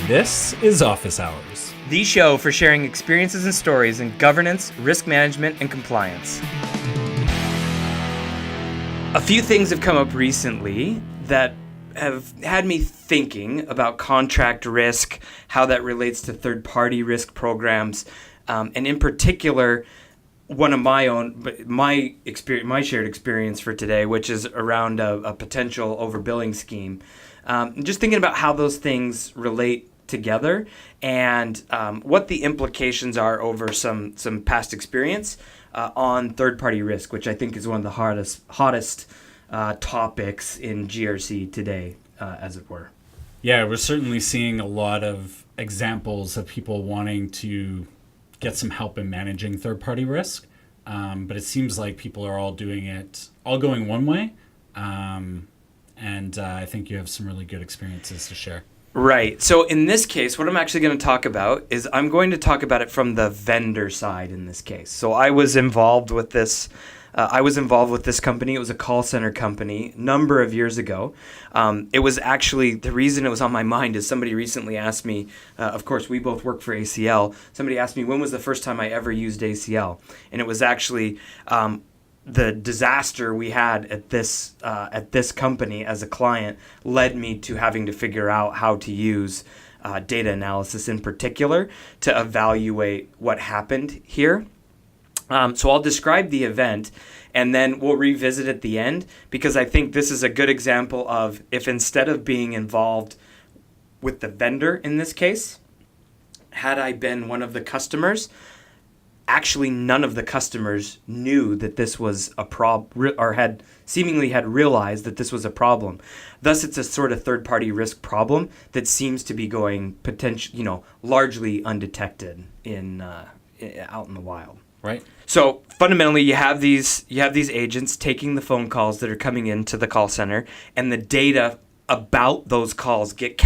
This is Office Hours, the show for sharing experiences and stories in governance, risk management, and compliance. A few things have come up recently that have had me thinking about contract risk, how that relates to third-party risk programs, and in particular, one of my shared experience for today, which is around a potential overbilling scheme. Just thinking about how those things relate together and what the implications are over some past experience on third-party risk, which I think is one of the hottest topics in GRC today, as it were. Yeah, we're certainly seeing a lot of examples of people wanting to get some help in managing third-party risk, but it seems like people are all going one way, and I think you have some really good experiences to share. Right. So in this case, what I'm actually going to talk about is I'm going to talk about it from the vendor side in this case. So I was involved with this. Company. It was a call center company a number of years ago. It was actually, the reason it was on my mind is somebody recently asked me, of course, we both work for ACL. Somebody asked me when was the first time I ever used ACL. And it was actually the disaster we had at this company as a client led me to having to figure out how to use data analysis in particular to evaluate what happened here. So I'll describe the event, and then we'll revisit at the end, because I think this is a good example of if instead of being involved with the vendor in this case, had I been one of the customers, actually none of the customers knew that this was a problem or had realized that this was a problem. Thus, it's a sort of third-party risk problem that seems to be going largely undetected out in the wild. Right. So fundamentally, you have these agents taking the phone calls that are coming into the call center, and the data about those calls gets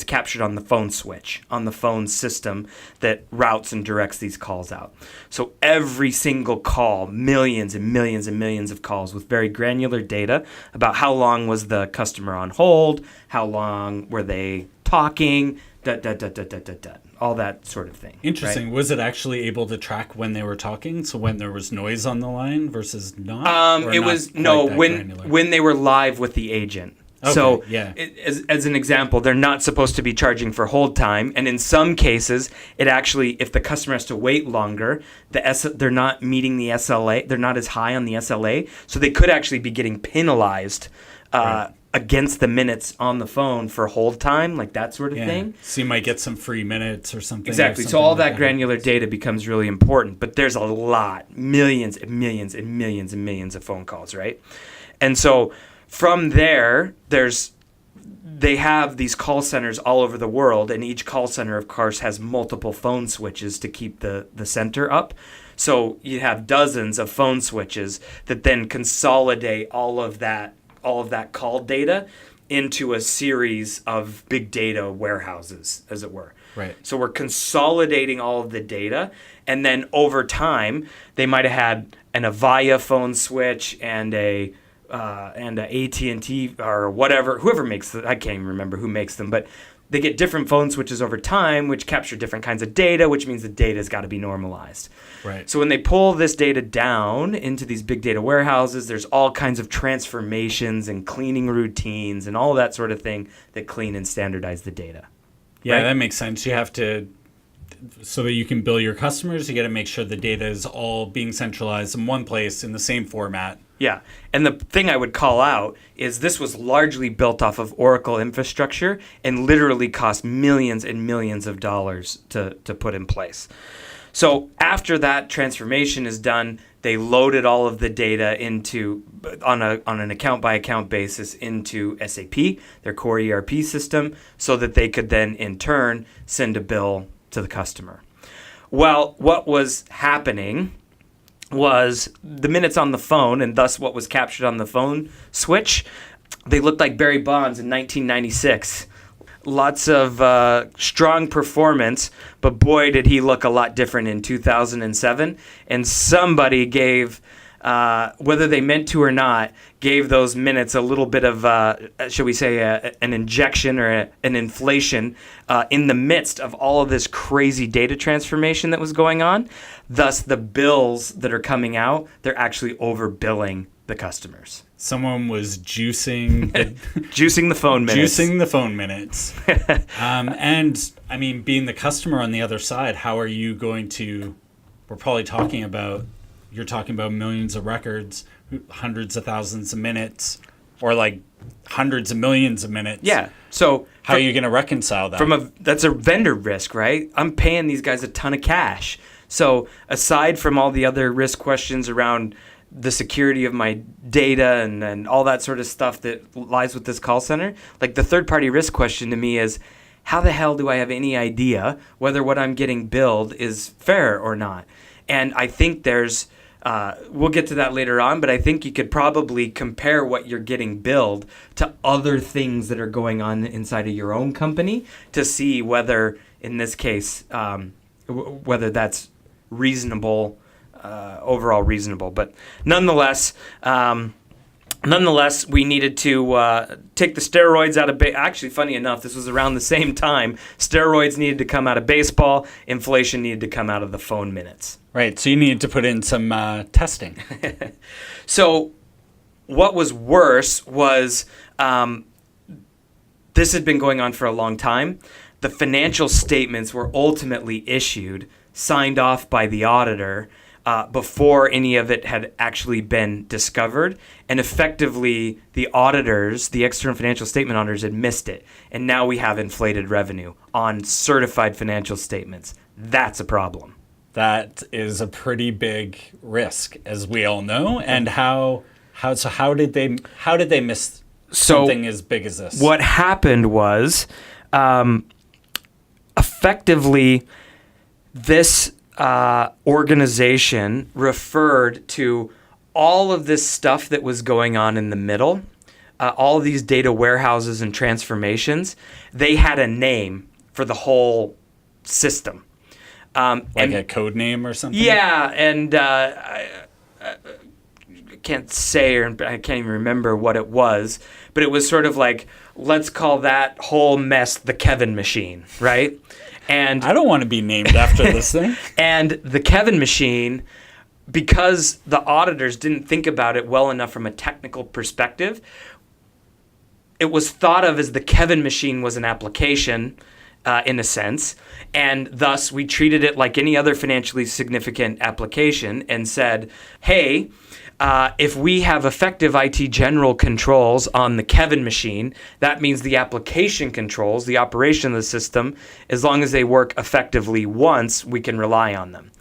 captured on the phone switch, on the phone system that routes and directs these calls out. So every single call, millions and millions and millions of calls with very granular data about how long was the customer on hold, how long were they talking, all that sort of thing. Interesting. Right? Was it actually able to track when they were talking? So when there was noise on the line versus not? When they were live with the agent. Okay, so yeah. As an example, they're not supposed to be charging for hold time. And in some cases, it actually, if the customer has to wait longer, they're not meeting the SLA. They're not as high on the SLA. So they could actually be getting penalized against the minutes on the phone for hold time, like that sort of thing. So you might get some free minutes or something. Exactly. So all that granular data becomes really important. But there's a lot, millions and millions and millions and millions of phone calls, right? And so from there, they have these call centers all over the world, and each call center, of course, has multiple phone switches to keep the center up. So you have dozens of phone switches that then consolidate all of that call data into a series of big data warehouses, as it were. Right. So we're consolidating all of the data, and then over time, they might have had an Avaya phone switch and a AT&T or whatever, whoever makes them. I can't even remember who makes them, but they get different phone switches over time, which capture different kinds of data, which means the data's got to be normalized. Right. So when they pull this data down into these big data warehouses, there's all kinds of transformations and cleaning routines and all that sort of thing that clean and standardize the data. Yeah, right? That makes sense. You have to, so that you can bill your customers, you got to make sure the data is all being centralized in one place in the same format. Yeah, and the thing I would call out is this was largely built off of Oracle infrastructure and literally cost millions and millions of dollars to put in place. So after that transformation is done, they loaded all of the data on an account-by-account basis into SAP, their core ERP system, so that they could then, in turn, send a bill to the customer. Well, what was happening was the minutes on the phone, and thus what was captured on the phone switch, they looked like Barry Bonds in 1996. Lots of strong performance, but boy, did he look a lot different in 2007. And somebody gave whether they meant to or not, gave those minutes a little bit of, shall we say, an injection or an inflation in the midst of all of this crazy data transformation that was going on. Thus, the bills that are coming out, they're actually overbilling the customers. Someone was juicing Juicing the phone minutes. Juicing the phone minutes. And I mean, being the customer on the other side, how are you going to? We're probably talking about. You're talking about millions of records, hundreds of thousands of minutes, or like hundreds of millions of minutes. Yeah. So how are you going to reconcile that? That's a vendor risk, right? I'm paying these guys a ton of cash. So aside from all the other risk questions around the security of my data and all that sort of stuff that lies with this call center, like the third party risk question to me is, how the hell do I have any idea whether what I'm getting billed is fair or not? And I think there's, we'll get to that later on, but I think you could probably compare what you're getting billed to other things that are going on inside of your own company to see whether, in this case, whether that's reasonable, overall reasonable. But nonetheless, we needed to take the steroids out of actually, funny enough, this was around the same time. Steroids needed to come out of baseball. Inflation needed to come out of the phone minutes. Right. So you needed to put in some testing. So what was worse was this had been going on for a long time. The financial statements were ultimately issued, signed off by the auditor, before any of it had actually been discovered. And effectively, the auditors, the external financial statement auditors, had missed it. And now we have inflated revenue on certified financial statements. That's a problem. That is a pretty big risk, as we all know. And how did they miss something as big as this? What happened was, effectively, this organization referred to all of this stuff that was going on in the middle, all of these data warehouses and transformations. They had a name for the whole system. Like a code name or something? Yeah, and I can't say, or I can't even remember what it was, but it was sort of like, let's call that whole mess the Kevin machine, right? And I don't want to be named after this thing. And the Kevin machine, because the auditors didn't think about it well enough from a technical perspective, it was thought of as the Kevin machine was an application, in a sense, and thus we treated it like any other financially significant application and said, hey, if we have effective IT general controls on the Kevin machine, that means the application controls, the operation of the system, as long as they work effectively once, we can rely on them.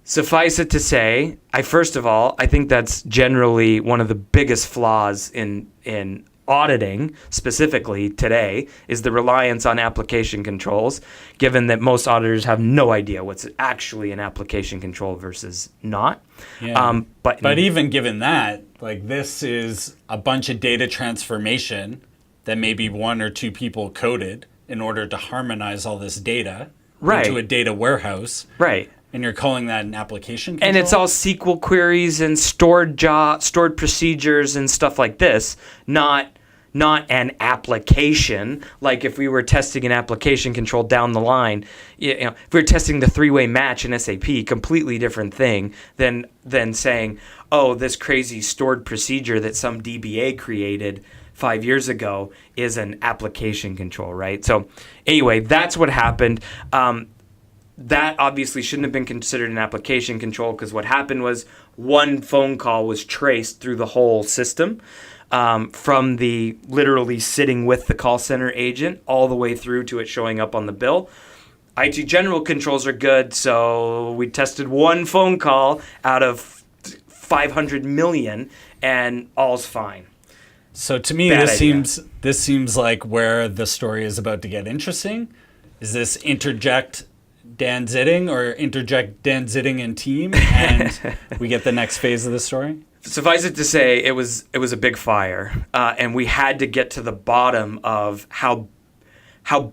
Suffice it to say, I think that's generally one of the biggest flaws in auditing, specifically today, is the reliance on application controls, given that most auditors have no idea what's actually an application control versus not. Yeah. But even given that, like, this is a bunch of data transformation that maybe one or two people coded in order to harmonize all this data into a data warehouse. Right. And you're calling that an application control? And it's all SQL queries and stored procedures and stuff like this, not an application. Like if we were testing an application control down the line, if we were testing the three-way match in SAP, completely different thing than saying, oh, this crazy stored procedure that some DBA created 5 years ago is an application control, right? So anyway, that's what happened. That obviously shouldn't have been considered an application control, because what happened was one phone call was traced through the whole system, from the literally sitting with the call center agent all the way through to it showing up on the bill. IT general controls are good, so we tested one phone call out of 500 million, and all's fine. So to me, this seems like where the story is about to get interesting. Is this interject Dan Zitting or interject Dan Zitting and team, and we get the next phase of the story? Suffice it to say, it was a big fire, and we had to get to the bottom of how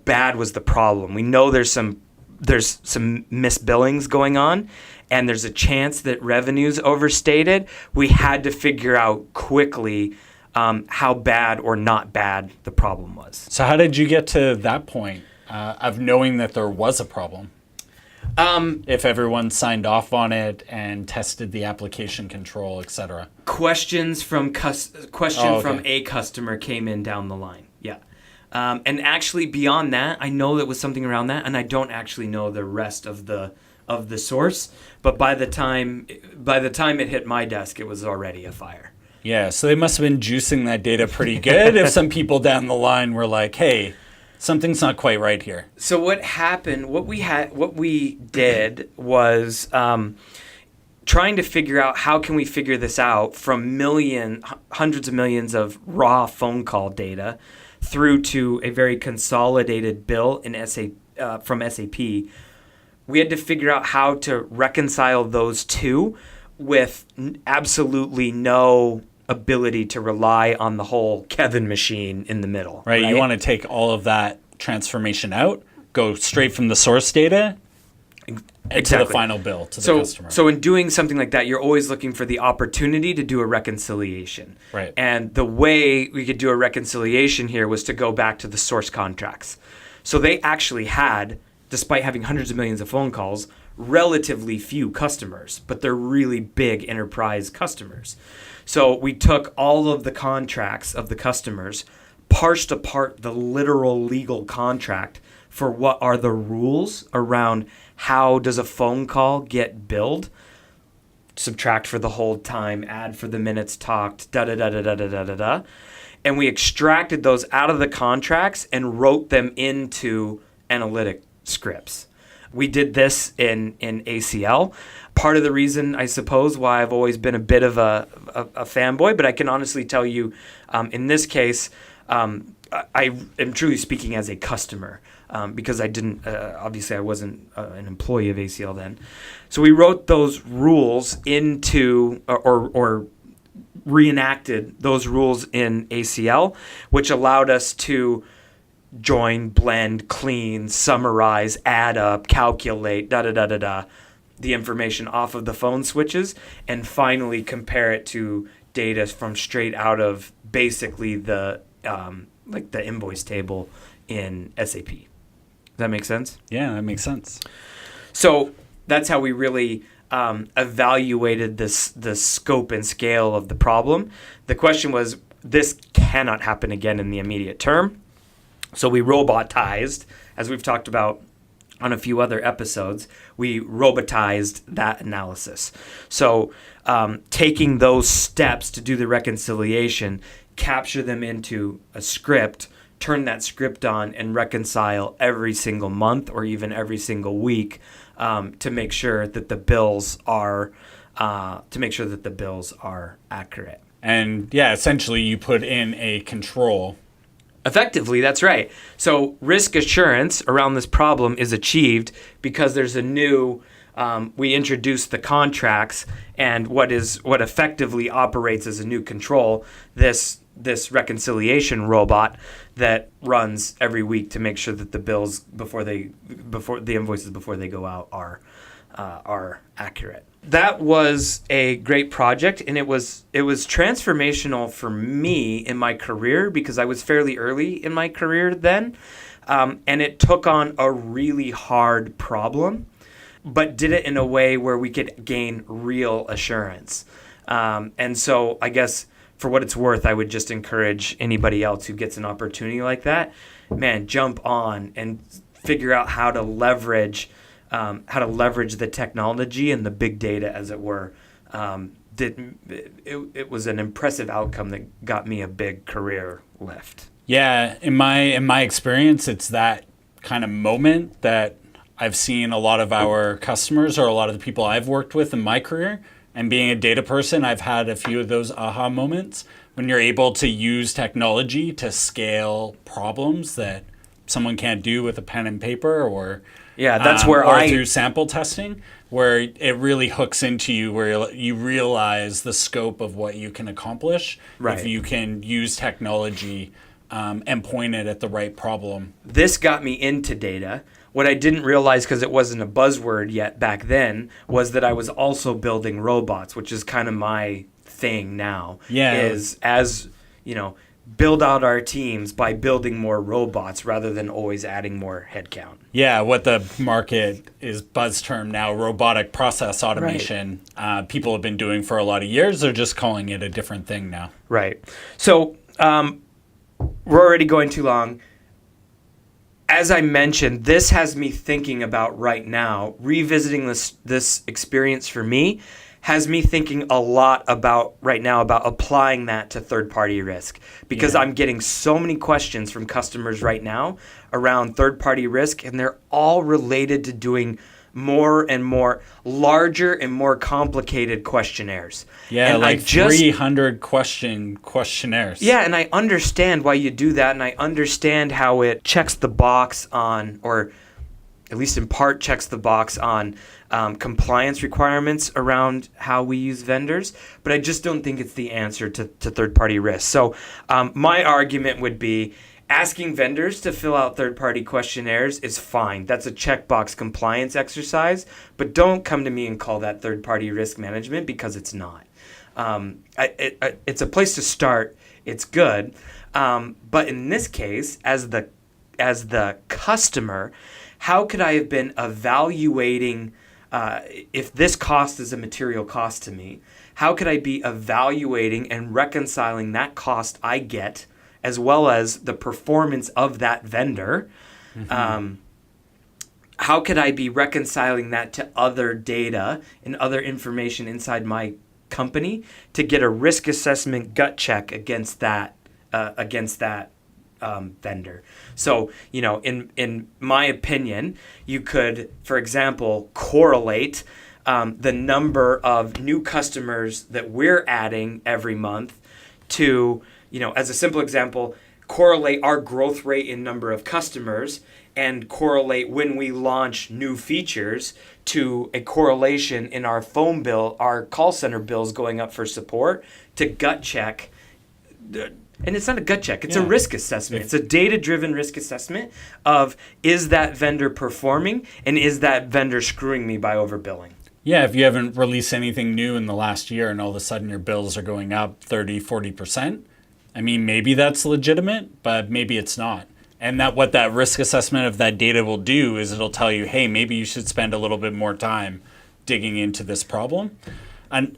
bad was the problem. We know there's some some misbillings going on, and there's a chance that revenue's overstated, we had to figure out quickly how bad or not bad the problem was. So how did you get to that point of knowing that there was a problem? If everyone signed off on it and tested the application control, etc. Questions from from a customer came in down the line. Yeah. And actually beyond that, I know there was something around that, and I don't actually know the rest of the source. But by the time it hit my desk, it was already a fire. Yeah, so they must have been juicing that data pretty good if some people down the line were like, hey, something's not quite right here. So what happened, what we did was trying to figure out how can we figure this out from hundreds of millions of raw phone call data through to a very consolidated bill in from SAP. We had to figure out how to reconcile those two with absolutely no ability to rely on the whole Kevin machine in the middle. Right? You want to take all of that transformation out, go straight from the source data to the final bill to the customer. So in doing something like that, you're always looking for the opportunity to do a reconciliation. Right. And the way we could do a reconciliation here was to go back to the source contracts. So they actually had, despite having hundreds of millions of phone calls, relatively few customers, but they're really big enterprise customers. So we took all of the contracts of the customers, parsed apart the literal legal contract for what are the rules around how does a phone call get billed, subtract for the hold time, add for the minutes talked, da-da-da-da-da-da-da-da. And we extracted those out of the contracts and wrote them into analytic scripts. We did this in ACL. Part of the reason, I suppose, why I've always been a bit of a fanboy, but I can honestly tell you, in this case, I am truly speaking as a customer because I didn't, obviously I wasn't an employee of ACL then. So we wrote those rules into, or reenacted those rules in ACL, which allowed us to join, blend, clean, summarize, add up, calculate, da-da-da-da-da, the information off of the phone switches, and finally compare it to data from straight out of basically the the invoice table in SAP. Does that make sense? Yeah, that makes sense. So that's how we really evaluated the scope and scale of the problem. The question was, this cannot happen again in the immediate term. So we robotized, as we've talked about on a few other episodes, we robotized that analysis. So taking those steps to do the reconciliation, capture them into a script, turn that script on, and reconcile every single month or even every single week to make sure that the bills are accurate. And yeah, essentially you put in a control. Effectively, that's right. So risk assurance around this problem is achieved because there's a new, we introduced the contracts and what effectively operates as a new control, this reconciliation robot that runs every week to make sure that the bills before the invoices before they go out are accurate. That was a great project, and it was transformational for me in my career because I was fairly early in my career then, and it took on a really hard problem, but did it in a way where we could gain real assurance. And so I guess for what it's worth, I would just encourage anybody else who gets an opportunity like that, man, jump on and figure out how to leverage the technology and the big data, as it were. It was an impressive outcome that got me a big career lift. Yeah, in my experience, it's that kind of moment that I've seen a lot of our customers or a lot of the people I've worked with in my career. And being a data person, I've had a few of those aha moments when you're able to use technology to scale problems that someone can't do with a pen and paper or that's where through sample testing, where it really hooks into you, where you realize the scope of what you can accomplish if you can use technology and point it at the right problem. This got me into data. What I didn't realize, because it wasn't a buzzword yet back then, was that I was also building robots, which is kind of my thing now. Yeah. Is, as you know, build out our teams by building more robots rather than always adding more headcount. Yeah, what the market is buzz term now, robotic process automation. People have been doing for a lot of years. They're just calling it a different thing now. Right. So we're already going too long. As I mentioned, this has me thinking about right now, revisiting this experience for me, has me thinking a lot about right now about applying that to third-party risk, because I'm getting so many questions from customers right now around third-party risk, and they're all related to doing more and more larger and more complicated questionnaires. Yeah, and like 300 questionnaires. Yeah, and I understand why you do that, and I understand how it checks the box on, or at least in part checks the box on compliance requirements around how we use vendors, but I just don't think it's the answer to third-party risk. So my argument would be asking vendors to fill out third-party questionnaires is fine. That's a checkbox compliance exercise, but don't come to me and call that third-party risk management, because it's not. It's a place to start. It's good. But in this case, as the customer, how could I have been evaluating if this cost is a material cost to me? How could I be evaluating and reconciling that cost I get, as well as the performance of that vendor? Mm-hmm. How could I be reconciling that to other data and other information inside my company to get a risk assessment gut check against that vendor? So, in my opinion, you could, for example, correlate the number of new customers that we're adding every month to, as a simple example, correlate our growth rate in number of customers and correlate when we launch new features to a correlation in our phone bill, our call center bills going up for support, to gut check. And it's not a gut check. It's a risk assessment. It's a data-driven risk assessment of, is that vendor performing, and is that vendor screwing me by overbilling? Yeah, if you haven't released anything new in the last year and all of a sudden your bills are going up 30, 40%, I mean, maybe that's legitimate, but maybe it's not. And what that risk assessment of that data will do is it'll tell you, hey, maybe you should spend a little bit more time digging into this problem.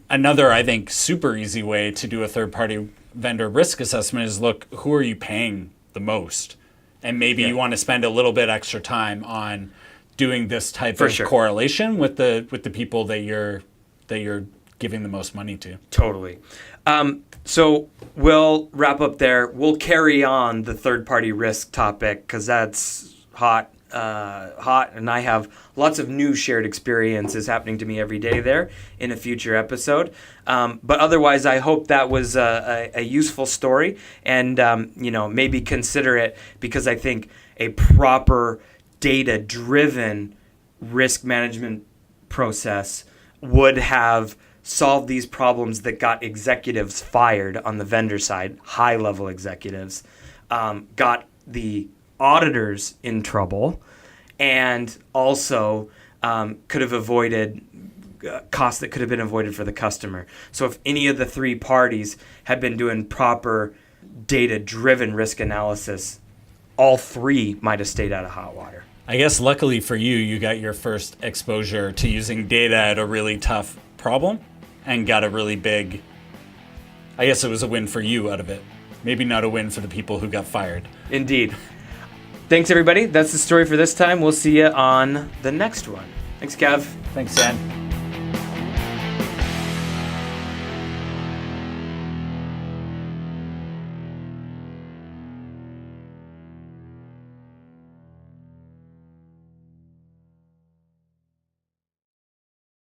Another, I think, super easy way to do a third-party vendor risk assessment is look, who are you paying the most? And maybe you want to spend a little bit extra time on doing this type of correlation with the people that you're giving the most money to. Totally. So we'll wrap up there. We'll carry on the third-party risk topic because that's hot, and I have lots of new shared experiences happening to me every day there in a future episode. But otherwise, I hope that was a useful story, and maybe consider it, because I think a proper data-driven risk management process would have solved these problems that got executives fired on the vendor side, high-level executives, got the auditors in trouble, and also could have avoided costs that could have been avoided for the customer. So if any of the three parties had been doing proper data-driven risk analysis, all three might have stayed out of hot water. I guess luckily for you, you got your first exposure to using data at a really tough problem and got a really big, I guess it was a win for you out of it. Maybe not a win for the people who got fired. Indeed. Thanks, everybody. That's the story for this time. We'll see you on the next one. Thanks, Kev. Thanks, Dan.